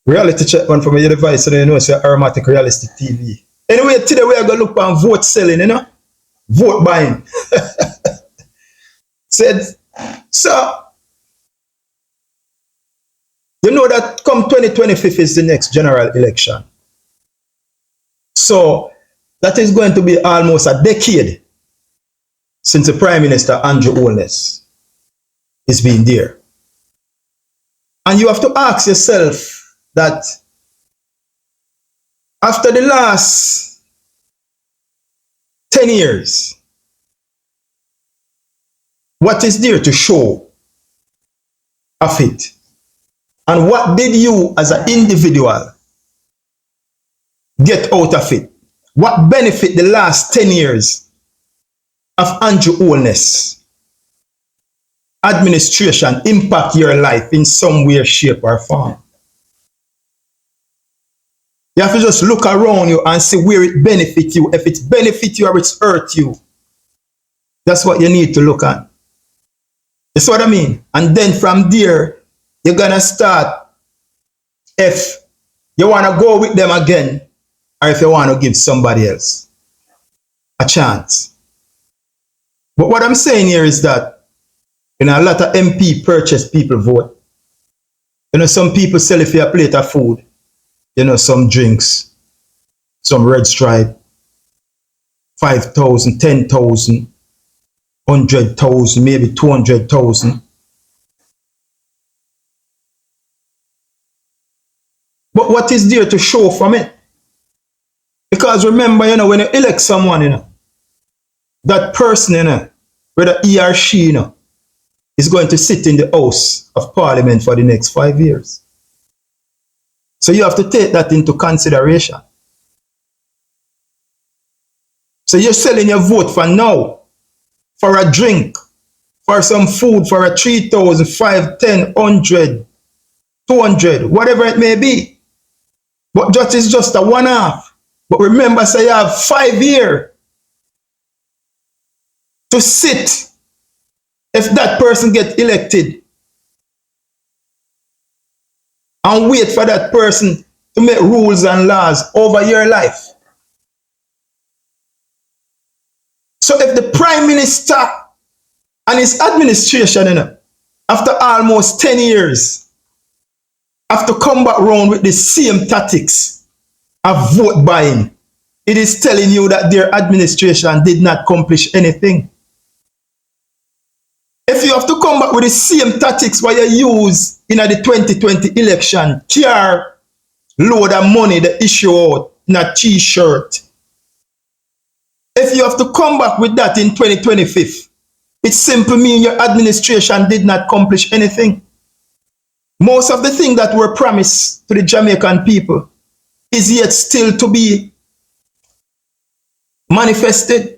Reality check one from your device, so you know it's Aromatic Realistic TV. Anyway, today we are going to look on vote selling, vote buying. Said, so, you know that come 2025 is the next general election. So, that is going to be almost a decade since the Prime Minister Andrew Holness is being there. And you have to ask yourself that after the last 10 years, what is there to show of it? And what did you as an individual get out of it? What benefit the last 10 years of Andrew Holness administration impact your life in some way, shape, or form? You have to just look around you and see where it benefits you. If it benefits you or it's hurt you, that's what you need to look at. That's what I mean. And then from there, you're going to start if you want to go with them again or if you want to give somebody else a chance. But what I'm saying here is that, a lot of MP purchase people vote. Some people sell it for a plate of food. Some drinks, some Red Stripe, 5,000, 10,000, 100,000, maybe 200,000. But what is there to show from it? Because remember, when you elect someone, that person, whether he or she, is going to sit in the House of Parliament for the next 5 years. So you have to take that into consideration. So you're selling your vote for now, for a drink, for some food, for a 3,000, 5, 10, 100, 200, whatever it may be. But that is just a one-off. But remember, say you have 5 years to sit if that person gets elected and wait for that person to make rules and laws over your life. So if the Prime Minister and his administration, after almost 10 years, have to come back around with the same tactics of vote buying, it is telling you that their administration did not accomplish anything. If you have to come back with the same tactics what you use in the 2020 election, car load of money the issue out in a t-shirt. If you have to come back with that in 2025, it simply means your administration did not accomplish anything. Most of the things that were promised to the Jamaican people is yet still to be manifested.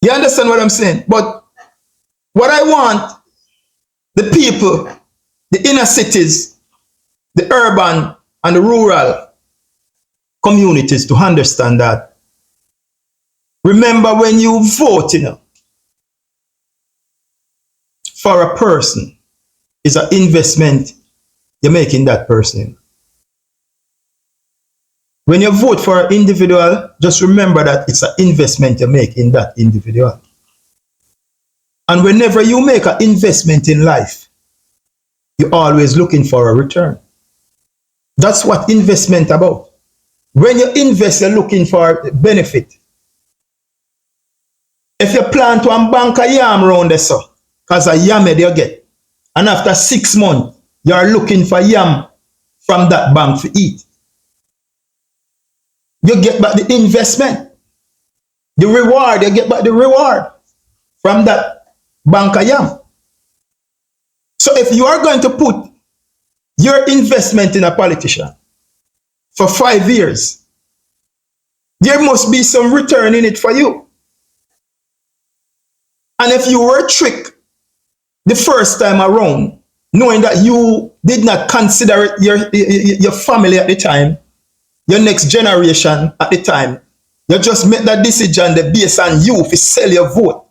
You understand what I'm saying? But what I want the people, the inner cities, the urban and the rural communities to understand that. Remember, when you vote, for a person, it's an investment you make in that person. When you vote for an individual, just remember that it's an investment you make in that individual. And whenever you make an investment in life, you're always looking for a return. That's what investment about. When you invest, you're looking for benefit. If you plan to bank a yam around there, so, because a yam you get, and after 6 months, you're looking for yam from that bank to eat. You get back the investment. The reward, you get back the reward from that bank of yam. So if you are going to put your investment in a politician for 5 years, there must be some return in it for you. And if you were tricked the first time around, knowing that you did not consider your family at the time, your next generation at the time, you just make that decision based on you if you sell your vote.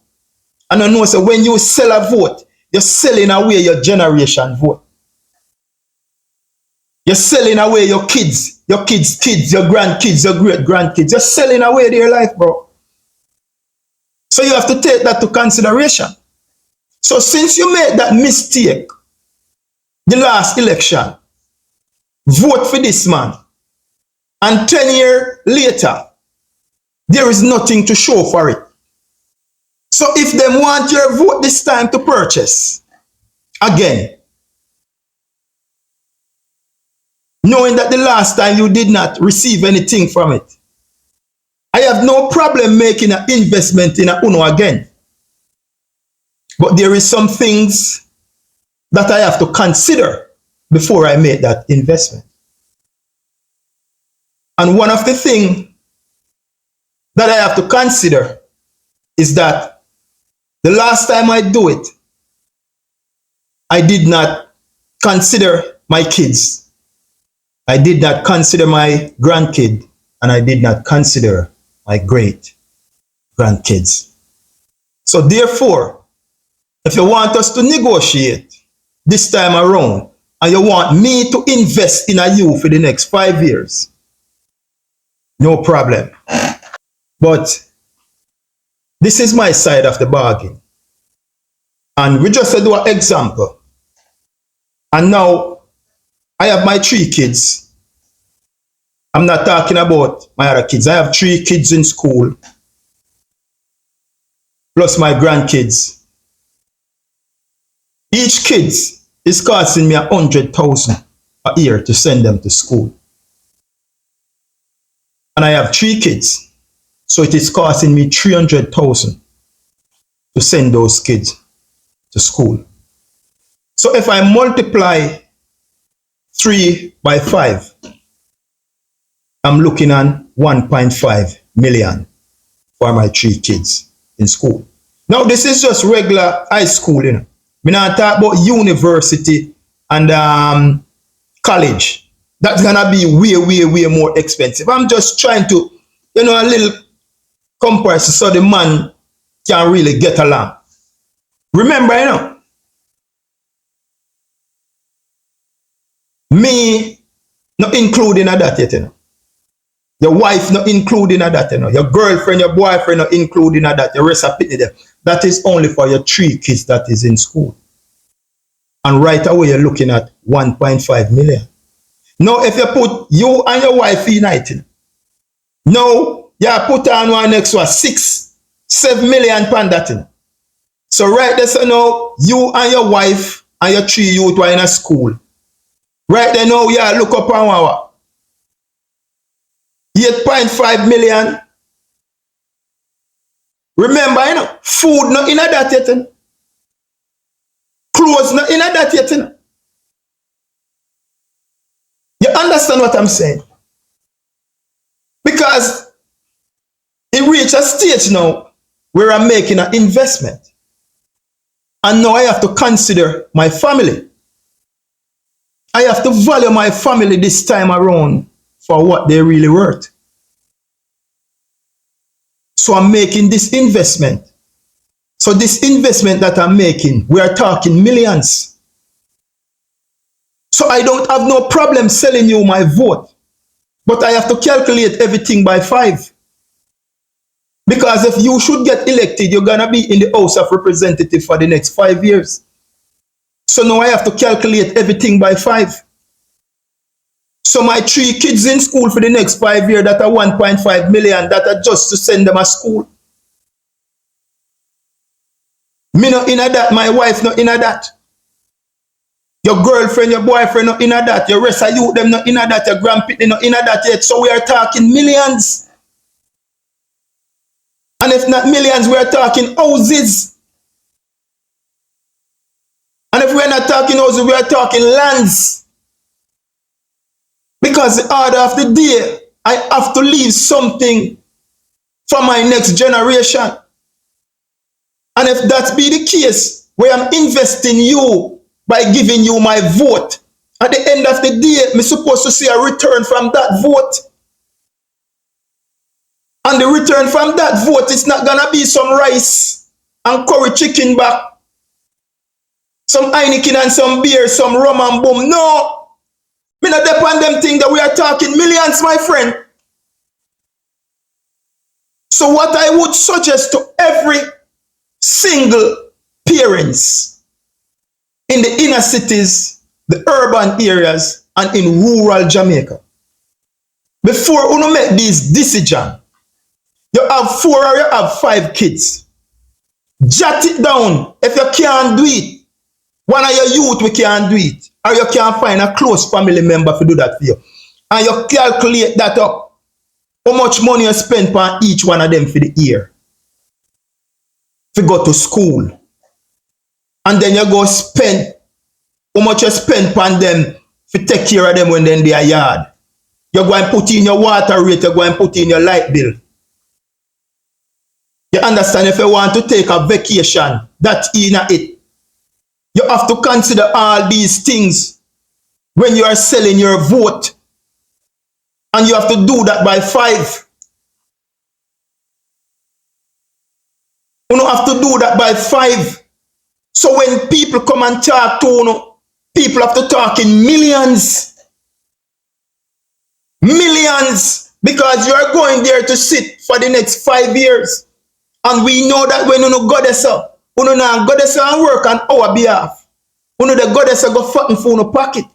And I know, so when you sell a vote, you're selling away your generation vote. You're selling away your kids, kids, your grandkids, your great grandkids. You're selling away their life, bro. So you have to take that to consideration. So since you made that mistake, the last election, vote for this man, and 10 years later, there is nothing to show for it. So if they want your vote this time to purchase, again, knowing that the last time you did not receive anything from it, I have no problem making an investment in a UNO again. But there is some things that I have to consider before I make that investment. And one of the things that I have to consider is that the last time I do it, I did not consider my kids. I did not consider my grandkid, and I did not consider my great grandkids. So therefore, if you want us to negotiate this time around, and you want me to invest in a you for the next 5 years, no problem. But this is my side of the bargain. And we just do an example. And now I have my 3 kids. I'm not talking about my other kids. I have 3 kids in school, plus my grandkids. Each kid is costing me 100,000 a year to send them to school. And I have 3 kids, so it is costing me 300,000 to send those kids to school. So if I multiply 3 by 5, I'm looking at 1.5 million for my 3 kids in school. Now this is just regular high school, you know. We not talk about university and college. That's gonna be way more expensive. I'm just trying to, you know, a little comparison so the man can really get along. Remember, you know, me not including that yet, you know. Your wife not including that, you know. Your girlfriend, your boyfriend not including that. Your rest of it there. That is only for your 3 kids that is in school. And right away you're looking at 1.5 million. Now if you put you and your wife united, now you put on one next one 6-7 million pound that, you know. So right there, so now you and your wife and your 3 youth were in a school. Right there now, yeah, look up on our 8.5 million. Remember, you know, food not in that yet, you know. Clothes not in that yet, you know. You understand what I'm saying? Because it reached a stage now where I'm making an investment. And now I have to consider my family. I have to value my family this time around for what they're really worth. So I'm making this investment. So this investment that I'm making, we are talking millions. So I don't have no problem selling you my vote. But I have to calculate everything by 5. Because if you should get elected, you're going to be in the House of Representatives for the next 5 years. So now I have to calculate everything by 5. So my 3 kids in school for the next 5 years, that are 1.5 million, that are just to send them to school. Me not in that, my wife not in that. Your girlfriend, your boyfriend not in that. Your rest of you, them not in that. Your grandparents not in that yet. So we are talking millions. And if not millions, we are talking houses. And if we are not talking houses, we are talking lands. Because the order of the day, I have to leave something for my next generation. And if that be the case, where I'm investing you by giving you my vote, at the end of the day, I'm supposed to see a return from that vote. And the return from that vote is not going to be some rice and curry chicken back. Some Heineken and some beer, some rum and boom. No. Me not depend them thing that we are talking millions, my friend. So what I would suggest to every single parents in the inner cities, the urban areas, and in rural Jamaica, before you make these decisions, you have 4 or you have 5 kids. Jot it down. If you can't do it, one of your youth we can't do it, or you can't find a close family member to do that for you, and you calculate that up. How much money you spend on each one of them for the year? To go to school. And then you go spend how much you spend on them to take care of them when then they are yard. You go and put in your water rate, you go and put in your light bill. You understand? If you want to take a vacation, that's in it. You have to consider all these things when you are selling your vote. And you have to do that by 5. You don't have to do that by 5. So when people come and talk to you, people have to talk in millions. Millions. Because you are going there to sit for the next 5 years. And we know that when you go there, so, you know go there so and work on our behalf. You know the go there so go fucking for your pocket.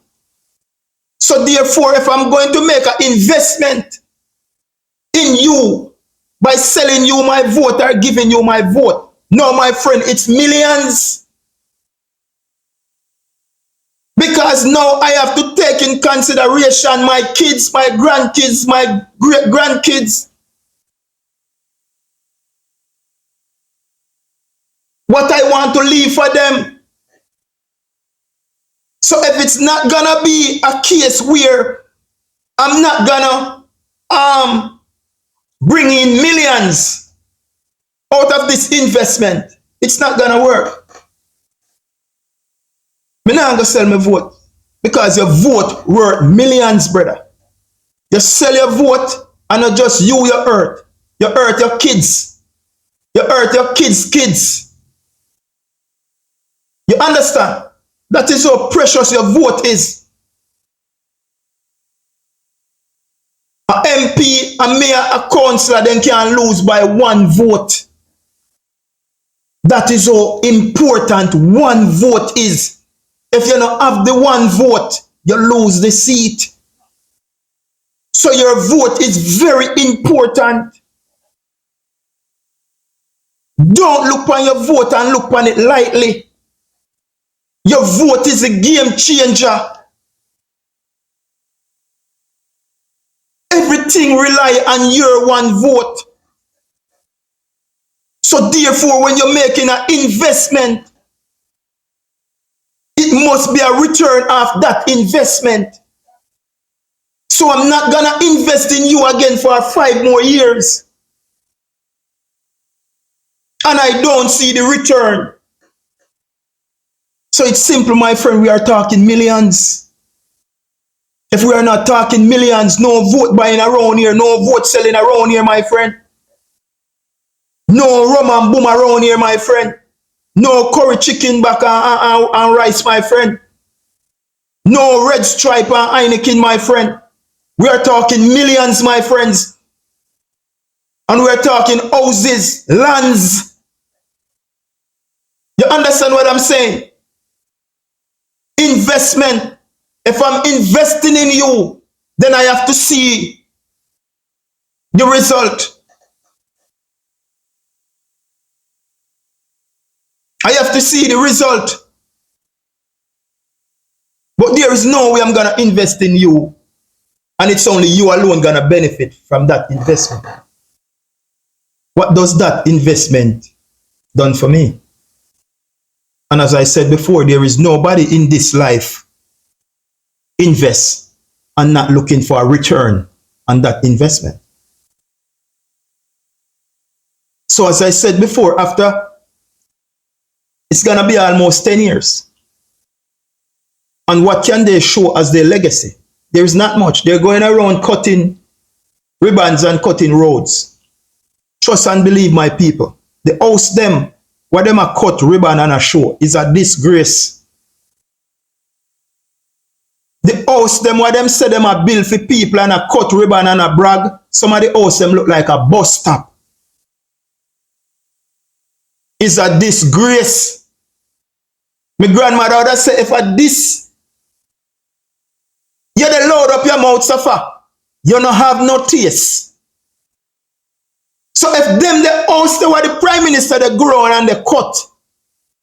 So therefore, if I'm going to make an investment in you by selling you my vote or giving you my vote, no, my friend, it's millions. Because now I have to take in consideration my kids, my grandkids, my great-grandkids. What I want to leave for them. So if it's not gonna be a case where I'm not gonna bring in millions out of this investment, it's not gonna work. I'm not gonna sell my vote because your vote worth millions, brother. You sell your vote and not just you hurt. You hurt your kids. You hurt your kids. You understand? That is how precious your vote is. An MP, a mayor, a councillor, then can lose by 1 vote. That is how important 1 vote is. If you don't have the 1 vote, you lose the seat. So your vote is very important. Don't look on your vote and look on it lightly. Your vote is a game changer. Everything rely on your 1 vote. So therefore, when you're making an investment, it must be a return of that investment. So I'm not gonna invest in you again for 5 more years. And I don't see the return. So it's simple, my friend, we are talking millions. If we are not talking millions, no vote buying around here, no vote selling around here, my friend. No rum and boom around here, my friend. No curry chicken back and rice, my friend. No red stripe and Heineken, my friend. We are talking millions, my friends. And we are talking houses, lands. You understand what I'm saying? Investment. If I'm investing in you, then I have to see the result. I have to see the result. But there is no way I'm going to invest in you. And it's only you alone going to benefit from that investment. What does that investment done for me? And as I said before, there is nobody in this life invest and not looking for a return on that investment. So as I said before, after it's going to be almost 10 years. And what can they show as their legacy? There is not much. They're going around cutting ribbons and cutting roads. Trust and believe, my people. The house them, what them a cut ribbon and a show is a disgrace. The house them what them say them a bill for people and a cut ribbon and a brag. Some of the house them look like a bus stop. It's a disgrace. My grandmother would say, if a this, you dey load up your mouth suffer, you don't have no taste. So if them the house they were the prime minister they grow and they cut,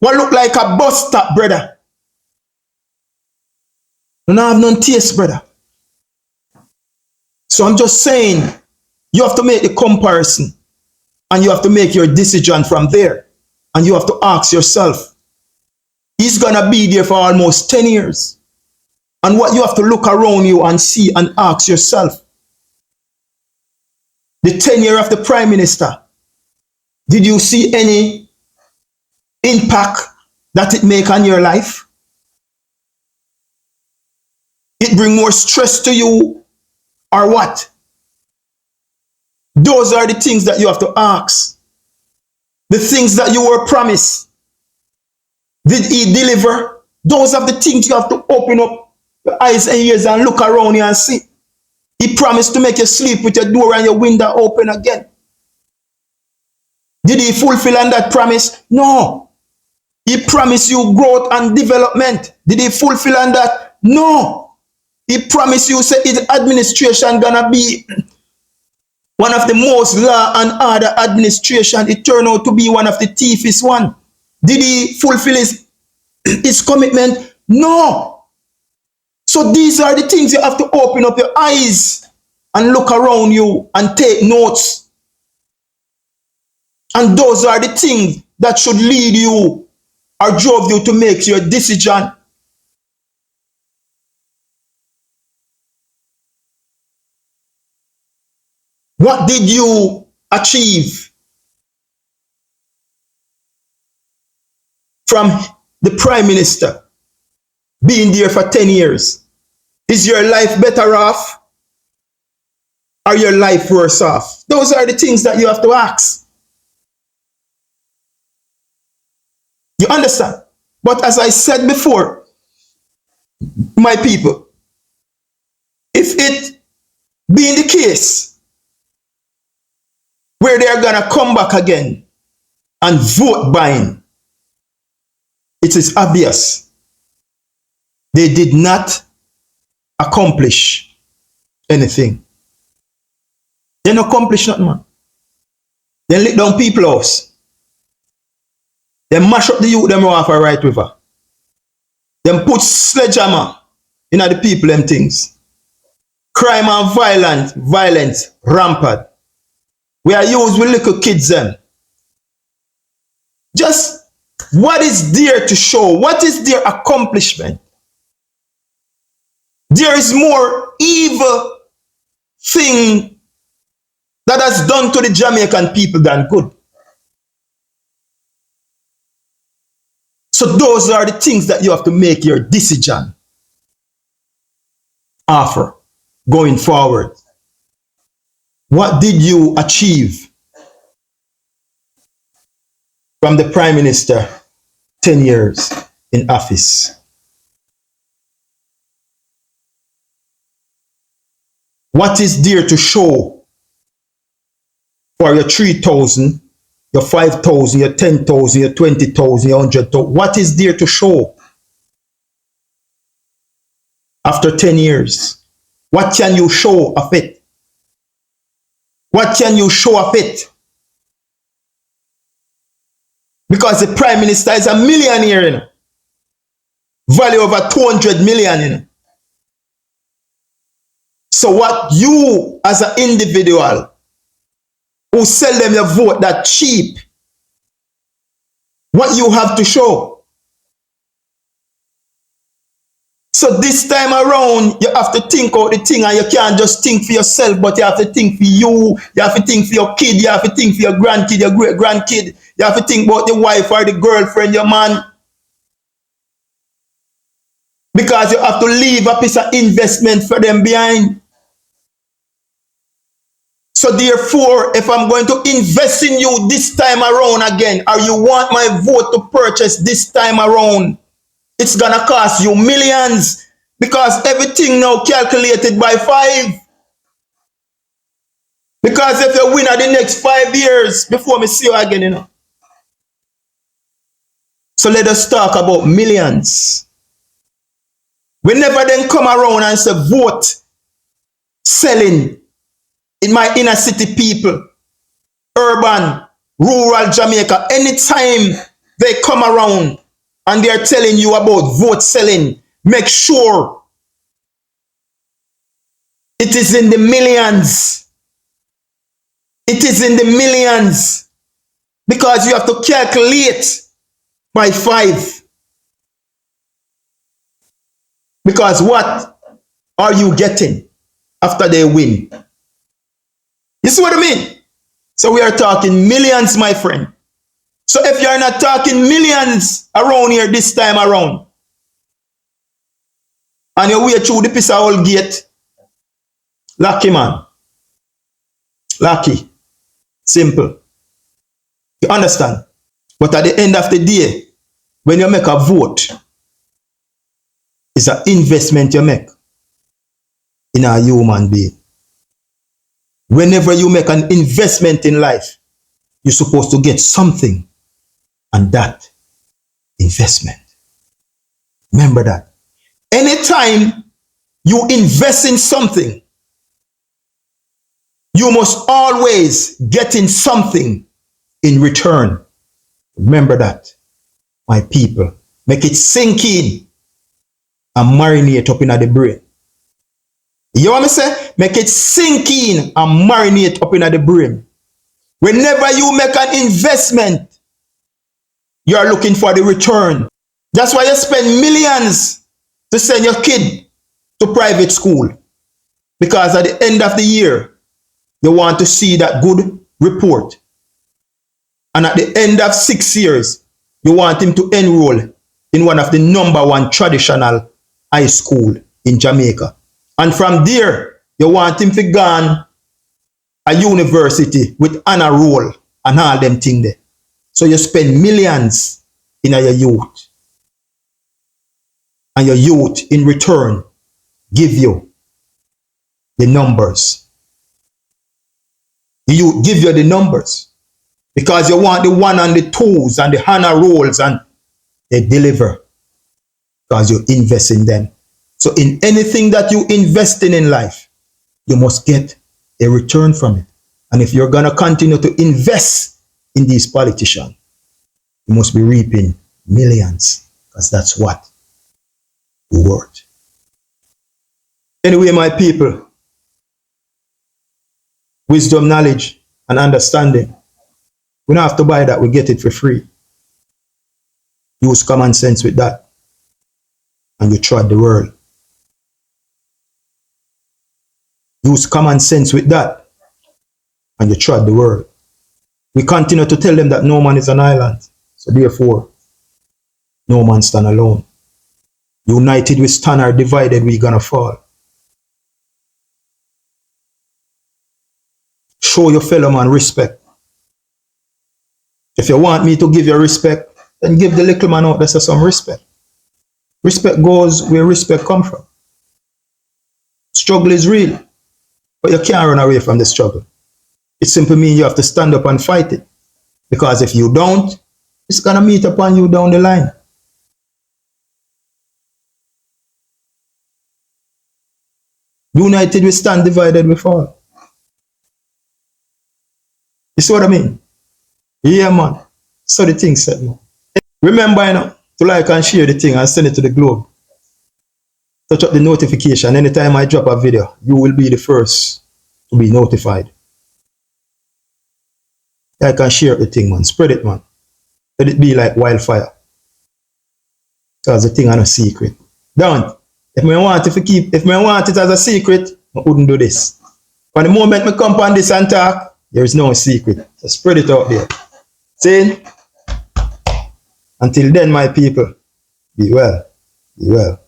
what look like a bus stop, brother. You don't have no taste, brother. So I'm just saying, you have to make the comparison and you have to make your decision from there. And you have to ask yourself, he's gonna be there for almost 10 years. And what you have to look around you and see and ask yourself, the tenure of the prime minister, did you see any impact that it make on your life? It bring more stress to you or what? Those are the things that you have to ask. The things that you were promised, did he deliver? Those are the things you have to open up your eyes and ears and look around you and see. He promised to make you sleep with your door and your window open again. Did he fulfill on that promise? No. He promised you growth and development. Did he fulfill on that? No. He promised you, say his administration gonna be one of the most law and order administration. It turned out to be one of the thiefest one. Did he fulfill his commitment? No. So these are the things you have to open up your eyes and look around you and take notes. And those are the things that should lead you or drove you to make your decision. What did you achieve from the prime minister being there for 10 years? Is your life better off or your life worse off? Those are the things that you have to ask. You understand? But as I said before, my people, if it being the case where they are gonna come back again and vote buying, it is obvious they did not accomplish anything. They didn't accomplish nothing, man. They lit down people's house. They mash up the youth them off a right river. Them put sledgehammer in the people them things. Crime and violence rampant. We are used with little kids them. Just what is there to show? What is their accomplishment? There is more evil thing that has done to the Jamaican people than good. So those are the things that you have to make your decision offer going forward. What did you achieve from the prime minister 10 years in office? What is there to show for your 3,000, your 5,000, your 10,000, your 20,000, your 100,000? What is there to show after 10 years? What can you show of it? What can you show of it? Because the prime minister is a millionaire, you know? Value over 200 million, you know? So what you as an individual who sell them your vote that cheap, what you have to show? So this time around, you have to think out the thing, and you can't just think for yourself, but you have to think for you have to think for your kid, you have to think for your grandkid, your great-grandkid, you have to think about the wife or the girlfriend, your man. Because you have to leave a piece of investment for them behind. So therefore, if I'm going to invest in you this time around again, or you want my vote to purchase this time around, it's gonna cost you millions. Because everything now calculated by 5. Because if you win at the next 5 years, before me see you again, you know. So let us talk about millions. We never then come around and say vote selling in my inner city people, urban, rural Jamaica. Anytime they come around and they're telling you about vote selling, make sure it is in the millions. It is in the millions. Because you have to calculate by 5. Because what are you getting after they win? You see what I mean? So we are talking millions, my friend. So if you're not talking millions around here this time around, and you way through the piece of old gate, lucky man. Lucky. Simple. You understand? But at the end of the day, when you make a vote, it's an investment you make in a human being. Whenever you make an investment in life, you're supposed to get something and that investment. Remember that. Anytime you invest in something, you must always get in something in return. Remember that, my people. Make it sink in and marinate up in the brain. You want me to say? Make it sink in and marinate up in the brain. Whenever you make an investment, you are looking for the return. That's why you spend millions to send your kid to private school. Because at the end of the year, you want to see that good report. And at the end of 6 years, you want him to enroll in one of the #1 traditional high school in Jamaica. And from there, you want him to go on a university with honor roll and all them things there. So you spend millions in your youth. And your youth in return give you the numbers. The youth give you the numbers. Because you want the 1 and the 2s and the honor rolls, and they deliver. Because you invest in them. So in anything that you invest in life, you must get a return from it. And if you're going to continue to invest in these politicians, you must be reaping millions. Because that's what you worth. Anyway, my people, wisdom, knowledge, and understanding, we don't have to buy that, we get it for free. Use common sense with that, and you trod the world. Use common sense with that, and you trod the world. We continue to tell them that no man is an island, so therefore, no man stand alone. United we stand, or divided we gonna fall. Show your fellow man respect. If you want me to give you respect, then give the little man out there some respect. Respect goes where respect comes from. Struggle is real, but you can't run away from the struggle. It simply means you have to stand up and fight it. Because if you don't, it's going to meet upon you down the line. United we stand, divided we fall. You see what I mean? Yeah, man. So the thing said, man. Remember, you know, to like and share the thing and send it to the globe. Touch up the notification. Anytime I drop a video, you will be the first to be notified. Like and share the thing, man. Spread it, man. Let it be like wildfire. Because the thing is no secret. Don't. If I want it as a secret, I wouldn't do this. But the moment I come on this and talk, there is no secret. So spread it out there. See? Until then, my people, be well. Be well.